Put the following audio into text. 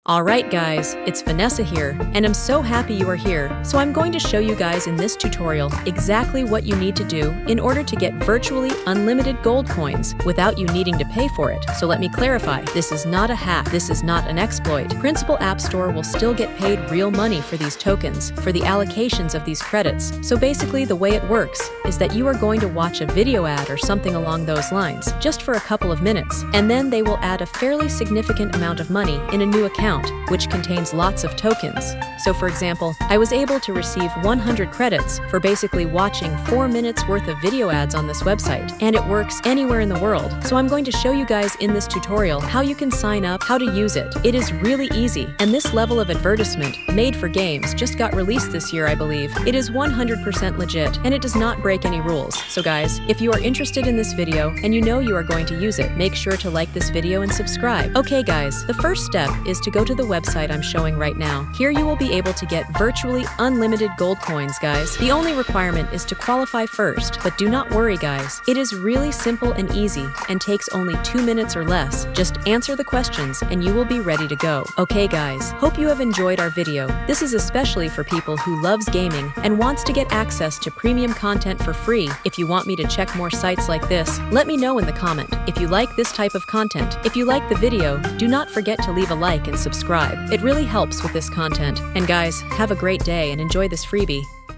Alright guys, it's Vanessa here, and I'm so happy you are here. So I'm going to show you guys in this tutorial exactly what you need to do in order to get virtually unlimited gold coins without you needing to pay for it. So let me clarify, this is not a hack, this is not an exploit. Principal App Store will still get paid real money for these tokens, for the allocations of these credits. So basically the way it works is that you are going to watch a video ad or something along those lines, just for a couple of minutes, and then they will add a fairly significant amount of money in a new account, which contains lots of tokens. So for example, I was able to receive 100 credits for basically watching 4 minutes worth of video ads on this website, and it works anywhere in the world. So I'm going to show you guys in this tutorial how you can sign up, how to use it. It is really easy, and this level of advertisement, made for games, just got released this year, I believe. It is 100% legit, and it does not break any rules. So guys, if you are interested in this video, and you know you are going to use it, make sure to like this video and subscribe. Okay guys, the first step is to go to the website I'm showing right now. Here you will be able to get virtually unlimited gold coins, guys. The only requirement is to qualify first, but do not worry guys. It is really simple and easy and takes only 2 minutes or less. Just answer the questions and you will be ready to go. Okay guys, hope you have enjoyed our video. This is especially for people who loves gaming and wants to get access to premium content for free. If you want me to check more sites like this, let me know in the comment. If you like this type of content, if you like the video, do not forget to leave a like and subscribe. It really helps with this content. And guys, have a great day and enjoy this freebie.